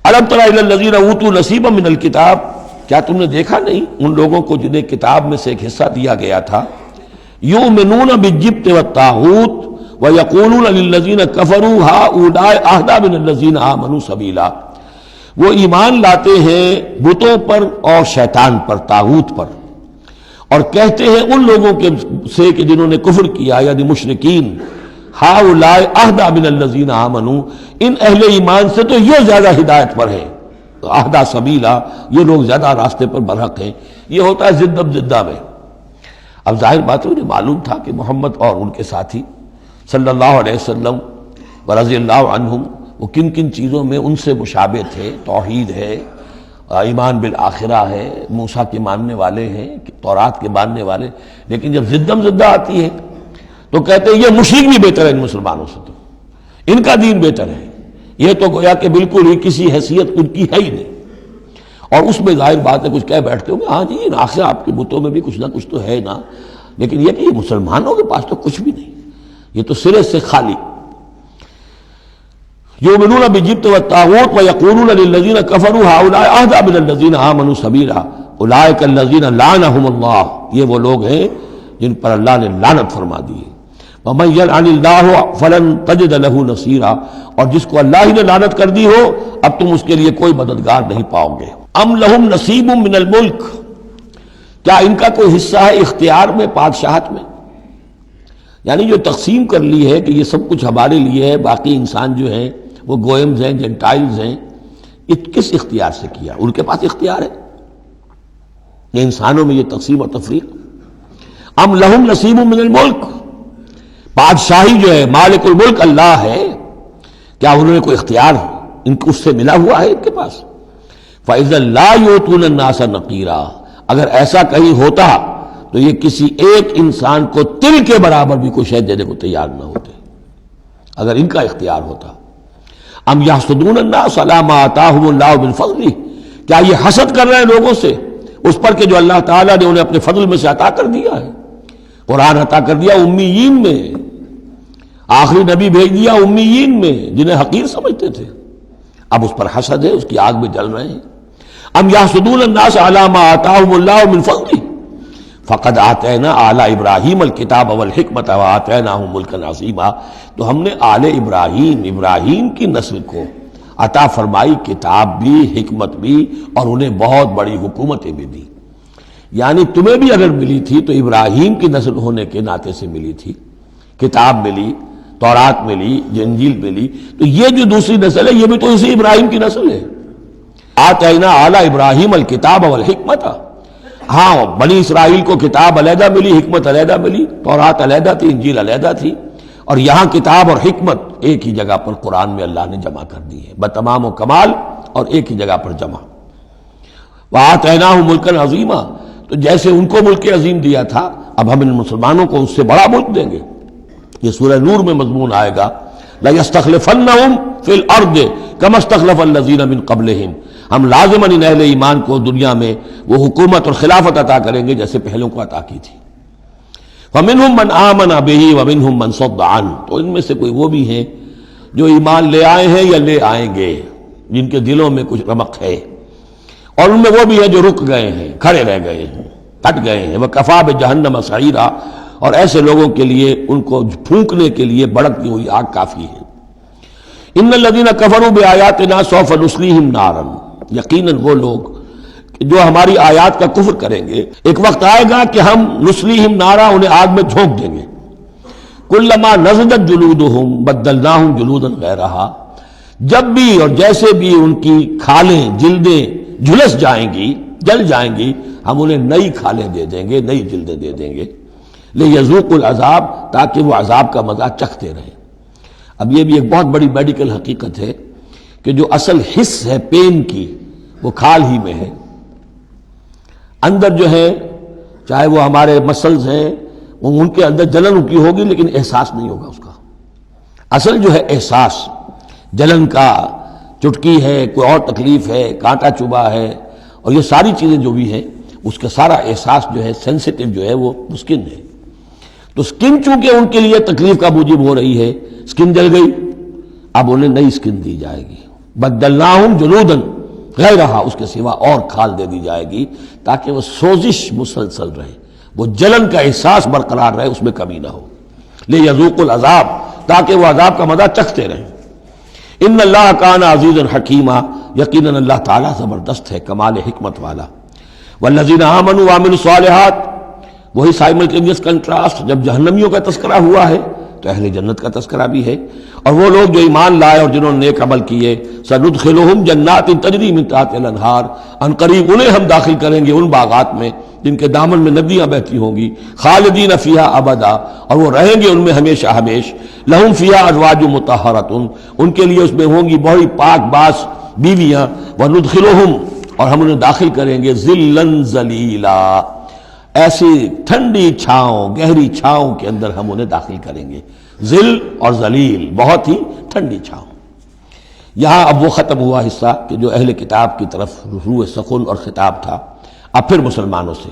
الم تر الی الذین اوتوا نصیبا من الکتاب، کیا تم نے دیکھا نہیں ان لوگوں کو جنہیں کتاب میں سے ایک حصہ دیا گیا تھا، یؤمنون بالجبت والطاغوت ویقولون للذین کفروا ہؤلاء اہدی من الذین آمنوا سبیلا، وہ ایمان لاتے ہیں بتوں پر اور شیطان پر، طاغوت پر، اور کہتے ہیں ان لوگوں کے سے کہ جنہوں نے کفر کیا یعنی مشرکین، ہؤلاء اہدی من الذین آمنوا، ان اہل ایمان سے تو یہ زیادہ ہدایت پر ہیں، اہدی سبیلا، یہ لوگ زیادہ راستے پر برحق ہیں۔ یہ ہوتا ہے ضد ضدہ میں۔ اب ظاہر بات ہے، انہیں معلوم تھا کہ محمد اور ان کے ساتھی صلی اللہ علیہ وسلم ورضی اللہ عنہم وہ کن کن چیزوں میں ان سے مشابہ تھے، توحید ہے، ایمان بالآخرہ ہے، موسیٰ کے ماننے والے ہیں، تورات کے ماننے والے، لیکن جب ضدم ضدہ آتی ہے تو کہتے ہیں یہ مشرک بھی بہتر ہے ان مسلمانوں سے، تو ان کا دین بہتر ہے، یہ تو گویا کہ بالکل ہی کسی حیثیت ان کی ہے ہی نہیں۔ اور اس میں ظاہر بات ہے کچھ کہہ بیٹھتے ہوں گے ہاں جی آخر آپ کے بتوں میں بھی کچھ نہ کچھ تو ہے نا، لیکن یہ کہ یہ مسلمانوں کے پاس تو کچھ بھی نہیں، یہ تو سرے سے خالی۔ یؤمنون بالجبت والطاغوت ویقولون للذین کفروا ہؤلاء اہدی من الذین آمنوا سبیلا اولئک الذین لعنہم اللہ، یہ وہ لوگ ہیں جن پر اللہ نے لعنت فرما دی ہے۔ ومن یلعن اللہ فلن تجد له نصیرا، اور جس کو اللہ ہی نے لعنت کر دی ہو اب تم اس کے لیے کوئی مددگار نہیں پاؤ گے۔ ام لہم نصیب من الملک، کیا ان کا کوئی حصہ ہے اختیار میں، بادشاہت میں؟ یعنی جو تقسیم کر لی ہے کہ یہ سب کچھ ہمارے لیے ہے، باقی انسان جو ہیں وہ گوئمز ہیں، جنٹائلز ہیں، یہ کس اختیار سے کیا؟ ان کے پاس اختیار ہے یہ انسانوں میں یہ تقسیم اور تفریق۔ ام لہم نصیب من الملک، بادشاہی جو ہے مالک الملک اللہ ہے، کیا انہوں نے کوئی اختیار ان کو اس سے ملا ہوا ہے ان کے پاس؟ فَإِذَا لَا يُؤْتُونَ النَّاسَ نَقِيرًا، اگر ایسا کہیں ہوتا تو یہ کسی ایک انسان کو تل کے برابر بھی کوئی شے دینے کو تیار نہ ہوتے اگر ان کا اختیار ہوتا۔ ام یحسدون الناس علی ما آتاہم اللہ من فضلہ، کیا یہ حسد کر رہے ہیں لوگوں سے اس پر کہ جو اللہ تعالیٰ نے انہیں اپنے فضل میں سے عطا کر دیا ہے؟ قرآن عطا کر دیا امیین میں، آخری نبی بھیج دیا امیین میں جنہیں حقیر سمجھتے تھے، اب اس پر حسد ہے، اس کی آگ میں جل رہے ہیں۔ ام یحسدون الناس علی ما آتاہم اللہ من فضلہ فقد آتینا آل ابراہیم الکتاب والحکمت وآتیناہم ملکا عظیما، تو ہم نے آل ابراہیم کی نسل کو عطا فرمائی کتاب بھی، حکمت بھی، اور انہیں بہت بڑی حکومتیں بھی دی۔ یعنی تمہیں بھی اگر ملی تھی تو ابراہیم کی نسل ہونے کے ناطے سے ملی تھی، کتاب ملی، تورات ملی، انجیل ملی، تو یہ جو دوسری نسل ہے یہ بھی تو اسی ابراہیم کی نسل ہے۔ آتینا آل ابراہیم الکتاب والحکمت، ہاں بنی اسرائیل کو کتاب علیحدہ ملی، حکمت علیحدہ ملی، تورات علیحدہ تھی، انجیل علیحدہ تھی، اور یہاں کتاب اور حکمت ایک ہی جگہ پر قرآن میں اللہ نے جمع کر دی ہے بتمام و کمال، اور ایک ہی جگہ پر جمع۔ وآتیناہم ملکا عظیما، تو جیسے ان کو ملک عظیم دیا تھا اب ہم ان مسلمانوں کو اس سے بڑا ملک دیں گے۔ یہ سورہ نور میں مضمون آئے گا لَيَسْتَخْلِفَنَّهُمْ فِي الْأَرْضِ كَمَا اسْتَخْلَفَ الَّذِينَ مِن قَبْلِهِمْ، ہم لازماً ان اہل ایمان کو دنیا میں وہ حکومت اور خلافت عطا کریں گے جیسے پہلوں کو عطا کی تھی۔ فَمِنْهُمْ مَنْ آمَنَ بِهِ وَمِنْهُمْ مَنْ صَدَّ عَنْهُ، تو ان میں سے کوئی وہ بھی ہیں جو ایمان لے آئے ہیں یا لے آئیں گے، جن کے دلوں میں کچھ رمق ہے، اور ان میں وہ بھی ہیں جو رک گئے ہیں، کھڑے رہ گئے ہیں، ہٹ گئے ہیں۔ وَكَفَىٰ بِجَهَنَّمَ سَعِيرًا، اور ایسے لوگوں کے لیے ان کو پھونکنے کے لیے بڑکتی ہوئی آگ کافی ہے۔ ان الذین کفروا بآیاتنا سوف نصلیہم نارا، یقیناً وہ لوگ جو ہماری آیات کا کفر کریں گے ایک وقت آئے گا کہ ہم نصلیہم نارا، انہیں آگ میں جھونک دیں گے۔ کلما نضجت جلودہم بدلناہم جلودا غیرہا، جب بھی اور جیسے بھی ان کی کھالیں جلدیں جھلس جائیں گی، جل جائیں گی، ہم انہیں نئی کھالیں دے دیں گے، نئی جلدیں دے دیں گے، لِيَذُوقُوا الْعَذَابَ، تاکہ وہ عذاب کا مزہ چکھتے رہیں۔ اب یہ بھی ایک بہت بڑی میڈیکل حقیقت ہے کہ جو اصل حس ہے پین کی وہ کھال ہی میں ہے، اندر جو ہے چاہے وہ ہمارے مسلز ہیں ان کے اندر جلن کی ہوگی لیکن احساس نہیں ہوگا اس کا۔ اصل جو ہے احساس جلن کا، چٹکی ہے، کوئی اور تکلیف ہے، کانٹا چبھا ہے، اور یہ ساری چیزیں جو بھی ہیں اس کا سارا احساس جو ہے سینسیٹیو جو ہے وہ سکن ہے۔ تو سکن چونکہ ان کے لیے تکلیف کا موجب ہو رہی ہے، سکن جل گئی، اب انہیں نئی سکن دی جائے گی، بدلناہم جلودا غیرہا، اس کے سوا اور کھال دے دی جائے گی تاکہ وہ سوزش مسلسل رہے، وہ جلن کا احساس برقرار رہے، اس میں کمی نہ ہو، لیذوقوا العذاب، تاکہ وہ عذاب کا مزہ چکھتے رہیں۔ ان اللہ کان عزیزا حکیما، یقیناً اللہ تعالیٰ زبردست ہے، کمال حکمت والا۔ والذین آمنوا وعملوا الصالحات، وہی سائملٹینیس کنٹراسٹ، جب جہنمیوں کا تذکرہ ہوا ہے تو اہل جنت کا تذکرہ بھی ہے، اور وہ لوگ جو ایمان لائے اور جنہوں نے نیک عمل کیے، سندخلہم جنات تجری من تحتہا الانہار، ان قریب انہیں ہم داخل کریں گے ان باغات میں جن کے دامن میں ندیاں بہتی ہوں گی، خالدین فیہا ابدا، اور وہ رہیں گے ان میں ہمیشہ ہمیش، لہم فیہا ازواج مطہرۃ، ان کے لیے اس میں ہوں گی بڑی پاک باز بیویاں، وندخلہم، اور ہم انہیں داخل کریں گے ظلا ذلیلا، ایسی ٹھنڈی چھاؤں، گہری چھاؤں کے اندر ہم انہیں داخل کریں گے، ذل اور ذلیل، بہت ہی ٹھنڈی چھاؤں۔ یہاں اب وہ ختم ہوا حصہ کہ جو اہل کتاب کی طرف روح سخن اور خطاب تھا، اب پھر مسلمانوں سے